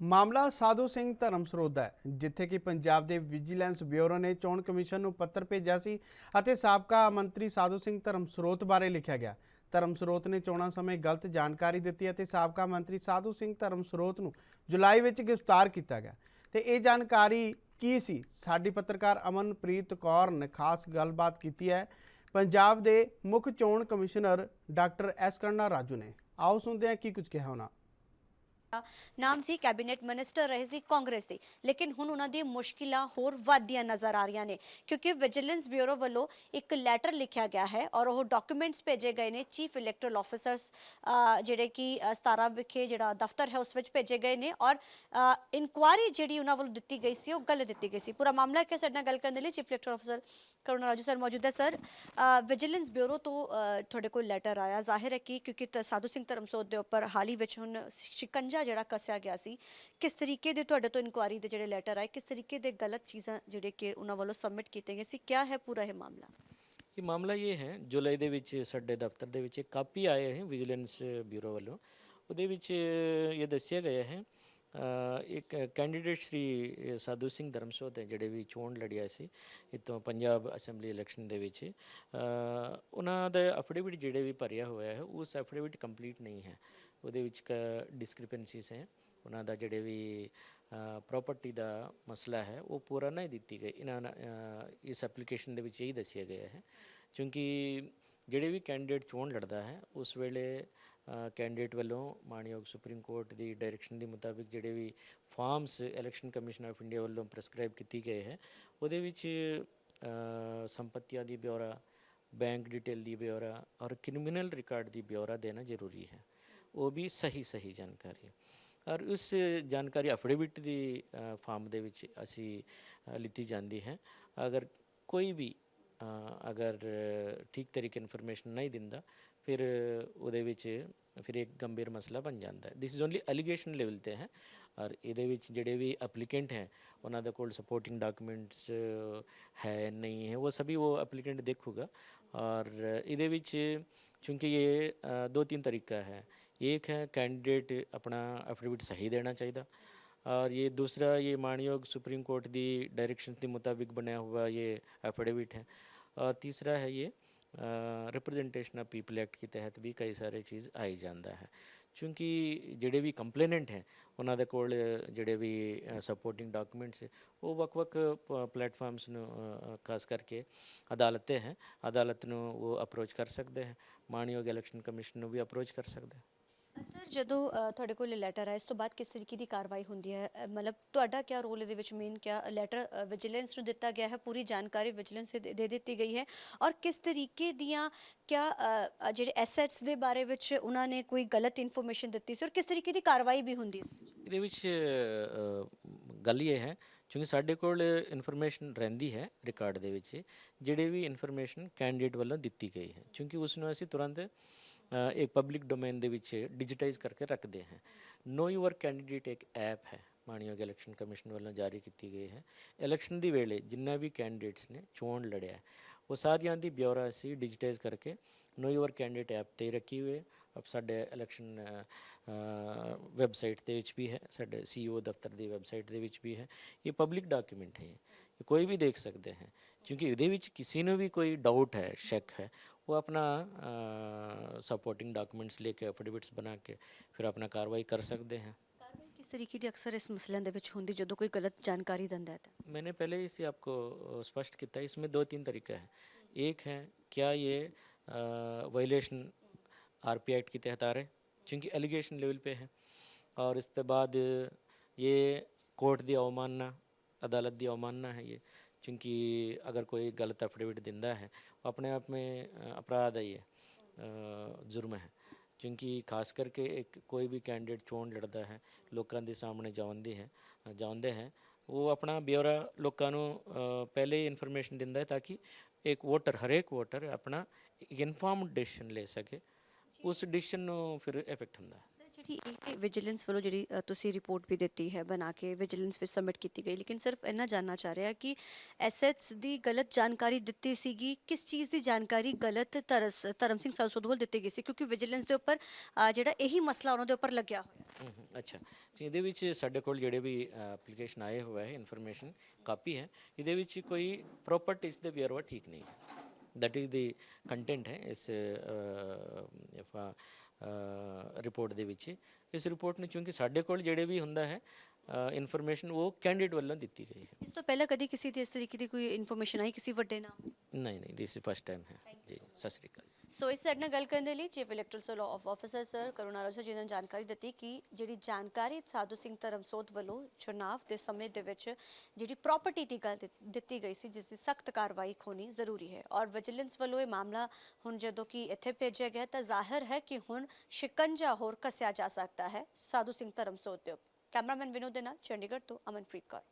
ਮਾਮਲਾ ਸਾਧੂ ਸਿੰਘ ਧਰਮਸਰੋਤ ਦਾ ਹੈ, ਜਿੱਥੇ ਕਿ ਪੰਜਾਬ ਦੇ ਵਿਜੀਲੈਂਸ ਬਿਊਰੋ ਨੇ ਚੋਣ ਕਮਿਸ਼ਨ ਨੂੰ ਪੱਤਰ ਭੇਜਿਆ ਸੀ ਅਤੇ ਸਾਬਕਾ ਮੰਤਰੀ ਸਾਧੂ ਸਿੰਘ ਧਰਮਸਰੋਤ ਬਾਰੇ ਲਿਖਿਆ ਗਿਆ। ਧਰਮਸਰੋਤ ਨੇ ਚੋਣਾਂ ਸਮੇਂ ਗਲਤ ਜਾਣਕਾਰੀ ਦਿੱਤੀ ਅਤੇ ਸਾਬਕਾ ਮੰਤਰੀ ਸਾਧੂ ਸਿੰਘ ਧਰਮਸਰੋਤ ਨੂੰ ਜੁਲਾਈ ਵਿੱਚ ਗ੍ਰਿਫਤਾਰ ਕੀਤਾ ਗਿਆ। ਤੇ ਇਹ ਜਾਣਕਾਰੀ ਕੀ ਸੀ, ਸਾਡੀ ਪੱਤਰਕਾਰ ਅਮਨਪ੍ਰੀਤ ਕੌਰ ਨੇ ਖਾਸ ਗੱਲਬਾਤ ਕੀਤੀ ਹੈ ਪੰਜਾਬ ਦੇ ਮੁੱਖ ਚੋਣ ਕਮਿਸ਼ਨਰ ਡਾਕਟਰ ਐਸ ਕਰਨਾ ਰਾਜੂ ਨੇ। ਆਓ ਸੁਣਦੇ ਹਾਂ ਕੀ ਕੁਝ ਕਿਹਾ ਉਹਨਾਂ। ਨਾਮ ਸੀ ਕੈਬਨਿਟ ਮਿਨਿਸਟਰ ਰਹੇ ਸੀ ਕਾਂਗਰਸ ਦੇ, ਲੇਕਿਨ ਹੁਣ ਉਹਨਾਂ ਦੀ ਮੁਸ਼ਕਿਲਾਂ ਹੋਰ ਵਧਦੀਆਂ ਨਜ਼ਰ ਆ ਰਹੀਆਂ ਨੇ ਕਿਉਂਕਿ ਵਿਜੀਲੈਂਸ ਬਿਊਰੋ ਵੱਲੋਂ ਇੱਕ ਲੈਟਰ ਲਿਖਿਆ ਗਿਆ ਹੈ ਔਰ ਉਹ ਡਾਕੂਮੈਂਟਸ ਭੇਜੇ ਗਏ ਨੇ ਚੀਫ ਇਲੈਕਟਰਲ ਆਫਿਸਰਸ ਜਿਹੜੇ ਕਿ 17 ਵਿਖੇ ਜਿਹੜਾ ਦਫ਼ਤਰ ਹੈ ਉਸ ਵਿੱਚ ਭੇਜੇ ਗਏ ਨੇ ਔਰ ਇਨਕੁਆਇਰੀ ਜਿਹੜੀ ਉਹਨਾਂ ਵੱਲੋਂ ਦਿੱਤੀ ਗਈ ਸੀ ਉਹ ਗਲਤ ਦਿੱਤੀ ਗਈ ਸੀ। ਪੂਰਾ ਮਾਮਲਾ ਕਿ ਸਾਡੇ ਨਾਲ ਗੱਲ ਕਰਨ ਦੇ ਲਈ chief electoral officer Karuna Raju sir ਮੌਜੂਦ ਹੈ। ਸਰ, ਵਿਜੀਲੈਂਸ ਬਿਊਰੋ ਤੋਂ ਤੁਹਾਡੇ ਕੋਲ ਲੈਟਰ ਆਇਆ, ਜ਼ਾਹਿਰ ਹੈ ਕਿ ਕਿਉਂਕਿ ਸਾਧੂ ਸਿੰਘ ਧਰਮਸੋਤ ਦੇ ਉੱਪਰ ਹਾਲ ਹੀ ਵਿੱਚ ਹੁਣ ਸ਼ਿਕੰਜਾ ਜਿਹੜਾ ਕੱਸਿਆ ਗਿਆ ਸੀ, ਕਿਸ ਤਰੀਕੇ ਦੇ ਤੁਹਾਡੇ ਤੋਂ ਇਨਕੁਆਇਰੀ ਦੇ ਜਿਹੜੇ ਲੈਟਰ ਆਏ, ਕਿਸ ਤਰੀਕੇ ਦੇ ਗਲਤ ਚੀਜ਼ਾਂ ਜਿਹੜੇ ਕਿ ਉਹਨਾਂ ਵੱਲੋਂ ਸਬਮਿਟ ਕੀਤੇ ਗਏ ਸੀ, ਕਿਆ ਹੈ ਪੂਰਾ ਇਹ ਮਾਮਲਾ? ਇਹ ਮਾਮਲਾ ਇਹ ਹੈ, ਜੁਲਾਈ ਦੇ ਵਿੱਚ ਸਾਡੇ ਦਫ਼ਤਰ ਦੇ ਵਿੱਚ ਇੱਕ ਕਾਪੀ ਆਏ ਹੈ ਵਿਜੀਲੈਂਸ ਬਿਊਰੋ ਵੱਲੋਂ। ਉਹਦੇ ਵਿੱਚ ਇਹ ਦੱਸਿਆ ਗਿਆ ਹੈ ਇੱਕ ਕੈਂਡੀਡੇਟ ਸ਼੍ਰੀ ਸਾਧੂ ਸਿੰਘ ਧਰਮਸੋਤ ਹੈ ਜਿਹੜੇ ਵੀ ਚੋਣ ਲੜਿਆ ਸੀ ਇੱਥੋਂ ਪੰਜਾਬ ਅਸੈਂਬਲੀ ਇਲੈਕਸ਼ਨ ਦੇ ਵਿੱਚ, ਉਹਨਾਂ ਦਾ ਐਫੀਡੇਵਿਟ ਜਿਹੜੇ ਵੀ ਭਰਿਆ ਹੋਇਆ ਹੈ ਉਸ ਐਫੀਡੇਵਿਟ ਕੰਪਲੀਟ ਨਹੀਂ ਹੈ। ਉਹਦੇ ਵਿੱਚ ਡਿਸਕ੍ਰਿਪੈਂਸੀਜ਼ ਹੈ, ਉਹਨਾਂ ਦਾ ਜਿਹੜੇ ਵੀ ਪ੍ਰੋਪਰਟੀ ਦਾ ਮਸਲਾ ਹੈ ਉਹ ਪੂਰਾ ਨਹੀਂ ਦਿੱਤੀ ਗਈ। ਇਸ ਐਪਲੀਕੇਸ਼ਨ ਦੇ ਵਿੱਚ ਇਹੀ ਦੱਸਿਆ ਗਿਆ ਹੈ ਕਿਉਂਕਿ ਜਿਹੜੇ ਵੀ ਕੈਂਡੀਡੇਟ ਚੋਣ ਲੜਦਾ ਹੈ ਉਸ ਵੇਲੇ ਕੈਂਡੀਡੇਟ ਵੱਲੋਂ ਮਾਣਯੋਗ ਸੁਪਰੀਮ ਕੋਰਟ ਦੀ ਡਾਇਰੈਕਸ਼ਨ ਦੇ ਮੁਤਾਬਿਕ ਜਿਹੜੇ ਵੀ forms election commission of India ਵੱਲੋਂ ਪ੍ਰੈਸਕ੍ਰਾਈਬ ਕੀਤੀ ਗਏ ਹੈ ਉਹਦੇ ਵਿੱਚ ਸੰਪਤੀਆਂ ਦੀ ਬਿਊਰਾ, ਬੈਂਕ ਡਿਟੇਲ ਦੀ ਬਿਊਰਾ ਔਰ ਕ੍ਰਿਮੀਨਲ ਰਿਕਾਰਡ ਦੀ ਬਿਊਰਾ ਦੇਣਾ ਜ਼ਰੂਰੀ ਹੈ, ਉਹ ਵੀ ਸਹੀ ਜਾਣਕਾਰੀ। ਔਰ ਉਸ ਜਾਣਕਾਰੀ ਐਫੀਡੇਵਿਟ ਦੀ ਫਾਰਮ ਦੇ ਵਿੱਚ ਅਸੀਂ ਲਿੱਤੀ ਜਾਂਦੀ ਹੈ। ਅਗਰ ਕੋਈ ਵੀ ਅਗਰ ਠੀਕ ਤਰੀਕੇ ਇਨਫੋਰਮੇਸ਼ਨ ਨਹੀਂ ਦਿੰਦਾ ਫਿਰ ਉਹਦੇ ਵਿੱਚ ਫਿਰ ਇੱਕ ਗੰਭੀਰ ਮਸਲਾ ਬਣ ਜਾਂਦਾ ਹੈ। This is only allegation level 'ਤੇ ਹੈ ਔਰ ਇਹਦੇ ਵਿੱਚ ਜਿਹੜੇ ਵੀ ਐਪਲੀਕੈਂਟ ਹੈ ਉਹਨਾਂ ਦੇ ਕੋਲ ਸਪੋਰਟਿੰਗ ਡਾਕੂਮੈਂਟਸ ਹੈ ਨਹੀਂ ਹੈ, ਉਹ ਸਭੀ ਉਹ ਐਪਲੀਕੈਂਟ ਦੇਖੂਗਾ। और ਇਹਦੇ ਵਿੱਚ चूँकि ये 2-3 तरीका है, एक है कैंडिडेट अपना एफिडेविट सही देना चाहिए और ये दूसरा ये मानयोग सुप्रीम कोर्ट दी डायरेक्शन के मुताबिक बनाया हुआ ये एफिडेविट है और तीसरा है ये रिप्रेजेंटेशन ऑफ पीपल एक्ट के तहत भी कई सारे चीज़ आई जाता है। क्योंकि ਜਿਹੜੇ ਵੀ ਕੰਪਲੇਨੈਂਟ ਹੈ ਉਹਨਾਂ ਦੇ ਕੋਲ ਜਿਹੜੇ ਵੀ ਸਪੋਰਟਿੰਗ ਡਾਕੂਮੈਂਟਸ ਉਹ ਵੱਖ-ਵੱਖ ਪਲੇਟਫਾਰਮਸ ਨੂੰ ਖਾਸ ਕਰਕੇ ਅਦਾਲਤਾਂ ਹੈ, ਅਦਾਲਤ ਨੂੰ ਉਹ ਅਪਰੋਚ ਕਰ ਸਕਦੇ ਹੈ, ਮਾਣਯੋਗ ਇਲੈਕਸ਼ਨ ਕਮਿਸ਼ਨ ਨੂੰ ਵੀ ਅਪਰੋਚ ਕਰ ਸਕਦੇ। ਸਰ, ਜਦੋਂ ਤੁਹਾਡੇ ਕੋਲ ਲੈਟਰ ਆਇਆ ਇਸ ਤੋਂ ਬਾਅਦ ਕਿਸ ਤਰੀਕੇ ਦੀ ਕਾਰਵਾਈ ਹੁੰਦੀ ਹੈ? ਮਤਲਬ ਤੁਹਾਡਾ ਕਿਆ ਰੋਲ ਇਹਦੇ ਵਿੱਚ? ਮੇਨ ਕਿਆ ਲੈਟਰ ਵਿਜੀਲੈਂਸ ਨੂੰ ਦਿੱਤਾ ਗਿਆ ਹੈ, ਪੂਰੀ ਜਾਣਕਾਰੀ ਵਿਜੀਲੈਂਸ ਦੇ ਦਿੱਤੀ ਗਈ ਹੈ ਔਰ ਕਿਸ ਤਰੀਕੇ ਦੀਆਂ ਕਿਆ ਜਿਹੜੇ ਐਸੈਟਸ ਦੇ ਬਾਰੇ ਵਿੱਚ ਉਹਨਾਂ ਨੇ ਕੋਈ ਗਲਤ ਇਨਫੋਰਮੇਸ਼ਨ ਦਿੱਤੀ ਸੀ ਔਰ ਕਿਸ ਤਰੀਕੇ ਦੀ ਕਾਰਵਾਈ ਵੀ ਹੁੰਦੀ ਸੀ? ਇਹਦੇ ਵਿੱਚ ਗੱਲ ਇਹ ਹੈ ਕਿਉਂਕਿ ਸਾਡੇ ਕੋਲ ਇਨਫੋਰਮੇਸ਼ਨ ਰਹਿੰਦੀ ਹੈ ਰਿਕਾਰਡ ਦੇ ਵਿੱਚ, ਜਿਹੜੇ ਵੀ ਇਨਫੋਰਮੇਸ਼ਨ ਕੈਂਡੀਡੇਟ ਵੱਲੋਂ ਦਿੱਤੀ ਗਈ ਹੈ ਕਿਉਂਕਿ ਉਸ ਨੂੰ ਅਸੀਂ ਤੁਰੰਤ एक पब्लिक डोमेन ਦੇ ਵਿੱਚ ਡਿਜੀਟਾਈਜ਼ ਕਰਕੇ ਰੱਖਦੇ हैं। नो योर कैंडिडेट एक ऐप है ਮਾਣਯੋਗ ਇਲੈਕਸ਼ਨ ਕਮਿਸ਼ਨ ਵੱਲੋਂ ਜਾਰੀ ਕੀਤੀ ਗਈ ਹੈ। ਇਲੈਕਸ਼ਨ ਦੀ ਵੇਲੇ ਜਿੰਨਾ ਵੀ ਕੈਂਡੀਡੇਟਸ ਨੇ ਚੋਣ ਲੜਿਆ ਉਹ ਸਾਰਿਆਂ ਦੀ ਬਿਊਰਾ ਅਸੀਂ ਡਿਜੀਟਾਈਜ਼ ਕਰਕੇ नो योर कैंडिडेट ऐप ਤੇ ਰੱਖੀ ਹੋਏ। ਅਬ ਸਾਡੇ ਇਲੈਕਸ਼ਨ ਵੈਬਸਾਈਟ ਦੇ ਵਿੱਚ ਵੀ ਹੈ, ਸਾਡੇ CEO ਦਫ਼ਤਰ ਦੀ ਵੈਬਸਾਈਟ ਦੇ ਵਿੱਚ ਵੀ ਹੈ। ਇਹ ਪਬਲਿਕ ਡਾਕੂਮੈਂਟ ਹੈ, ਇਹ ਕੋਈ ਵੀ ਦੇਖ ਸਕਦੇ ਹੈ ਕਿਉਂਕਿ ਇਹਦੇ ਵਿੱਚ ਕਿਸੇ ਨੂੰ ਵੀ ਕੋਈ ਡਾਊਟ ਹੈ, ਸ਼ੱਕ ਹੈ, वो अपना सपोर्टिंग डॉक्यूमेंट्स लेके एफिडेविट्स बना के फिर अपना कार्रवाई कर सकते हैं। ਕਾਰਵਾਈ ਕਿਸ ਤਰੀਕੇ ਦੀ ਅਕਸਰ ਇਸ ਮਸਲਿਆਂ ਦੇ ਵਿੱਚ ਹੁੰਦੀ ਜਦੋਂ ਕੋਈ ਗਲਤ ਜਾਣਕਾਰੀ ਦਿੰਦਾ है? तो मैंने पहले ही से आपको स्पष्ट किया, इसमें 2-3 तरीका है। एक है क्या ये वायलेशन RP एक्ट के तहत आ रहे क्योंकि एलिगेशन लेवल पे है और इसके बाद ये कोर्ट की अवमानना, अदालत की अवमानना है ये क्योंकि अगर कोई गलत एफिडेविट दिंदा है वो अपने आप में अपराध है, ये जुर्म है क्योंकि खास करके एक कोई भी कैंडिडेट चोण लड़ता है लोगों के सामने जाते हैं वो अपना ब्यौरा लोगों को पहले ही इन्फॉर्मेशन दिंदा है ताकि एक वोटर हरेक वोटर अपना एक इन्फॉर्म्ड डिसीजन ले सके, उस डिसीजन फिर इफेक्ट होंदा है। ਜੀ ਇਹ ਵਿਜੀਲੈਂਸ ਵੱਲੋਂ ਜਿਹੜੀ ਤੁਸੀਂ ਰਿਪੋਰਟ ਵੀ ਦਿੱਤੀ ਹੈ ਬਣਾ ਕੇ ਵਿਜੀਲੈਂਸ ਵਿੱਚ ਸਬਮਿਟ ਕੀਤੀ ਗਈ, ਲੇਕਿਨ ਸਿਰਫ ਇੰਨਾ ਜਾਨਣਾ ਚਾਹ ਰਿਹਾ ਕਿ ਐਸੈਟਸ ਦੀ ਗਲਤ ਜਾਣਕਾਰੀ ਦਿੱਤੀ ਸੀਗੀ, ਕਿਸ ਚੀਜ਼ ਦੀ ਜਾਣਕਾਰੀ ਗਲਤ ਧਰਮ ਸਿੰਘ ਸਾਧੂ ਵੱਲ ਦਿੱਤੀ ਗਈ ਸੀ, ਕਿਉਂਕਿ ਵਿਜੀਲੈਂਸ ਦੇ ਉੱਪਰ ਜਿਹੜਾ ਇਹੀ ਮਸਲਾ ਉਹਨਾਂ ਦੇ ਉੱਪਰ ਲੱਗਿਆ ਹੋਇਆ। ਅੱਛਾ ਜੀ, ਇਹਦੇ ਵਿੱਚ ਸਾਡੇ ਕੋਲ ਜਿਹੜੇ ਵੀ ਐਪਲੀਕੇਸ਼ਨ ਆਏ ਹੋਇਆ ਹੈ ਇਨਫੋਰਮੇਸ਼ਨ ਕਾਪੀ ਹੈ, ਇਹਦੇ ਵਿੱਚ ਕੋਈ ਪ੍ਰੋਪਰਟੀਜ਼ ਦੇ ਵੇਰਵਾ ਠੀਕ ਨਹੀਂ ਹੈ। दैट इज़ दी कंटेंट है इस ਰਿਪੋਰਟ ਦੇ ਵਿੱਚ। ਇਸ ਰਿਪੋਰਟ ਨੂੰ ਚੂੰਕਿ ਸਾਡੇ ਕੋਲ ਜਿਹੜੇ ਵੀ ਹੁੰਦਾ ਹੈ ਇਨਫੋਰਮੇਸ਼ਨ ਉਹ ਕੈਂਡੀਡੇਟ ਵੱਲੋਂ ਦਿੱਤੀ ਗਈ ਹੈ। ਇਸ ਤੋਂ ਪਹਿਲਾਂ ਕਦੀ ਕਿਸੇ ਦੀ ਇਸ ਤਰੀਕੇ ਦੀ ਕੋਈ ਇਨਫੋਰਮੇਸ਼ਨ ਆਈ ਕਿਸੇ ਵੱਡੇ ਨਾਮ? ਨਹੀਂ, ਦਿਸ ਇਜ਼ ਫਸਟ ਟਾਈਮ ਹੈ ਜੀ। ਸਤਿ ਸ਼੍ਰੀ ਅਕਾਲ। ਸੋ ਇਸ ਸਾਡੇ ਨਾਲ ਗੱਲ ਕਰਨ ਦੇ ਲਈ ਚੀਫ ਇਲੈਕਟਰਲ ਆਫਿਸਰ ਸਰ ਕਰੁਣਾ ਰਾਜਾ ਜੀ ਨੇ ਜਾਣਕਾਰੀ ਦਿੱਤੀ ਕਿ ਜਿਹੜੀ ਜਾਣਕਾਰੀ ਸਾਧੂ ਸਿੰਘ ਧਰਮਸੋਤ ਵੱਲੋਂ ਚੁਣਾਵ ਦੇ ਸਮੇਂ ਦੇ ਵਿੱਚ ਜਿਹੜੀ ਪ੍ਰਾਪਰਟੀ ਦੀ ਗੱਲ ਦਿੱਤੀ ਗਈ ਸੀ, ਜਿਸ ਦੀ ਸਖਤ ਕਾਰਵਾਈ ਹੋਣੀ ਜ਼ਰੂਰੀ ਹੈ। ਔਰ ਵਿਜੀਲੈਂਸ ਵੱਲੋਂ ਇਹ ਮਾਮਲਾ ਹੁਣ ਜਦੋਂ ਕਿ ਇੱਥੇ ਭੇਜਿਆ ਗਿਆ ਤਾਂ ਜ਼ਾਹਿਰ ਹੈ ਕਿ ਹੁਣ ਸ਼ਿਕੰਜਾ ਹੋਰ ਕੱਸਿਆ ਜਾ ਸਕਦਾ ਹੈ ਸਾਧੂ ਸਿੰਘ ਧਰਮਸੋਤ ਦੇ ਉੱਪਰ। ਕੈਮਰਾਮੈਨ ਵਿਨੋਦ ਦੇ ਨਾਲ ਚੰਡੀਗੜ੍ਹ ਤੋਂ ਅਮਨਪ੍ਰੀਤ ਕੌਰ।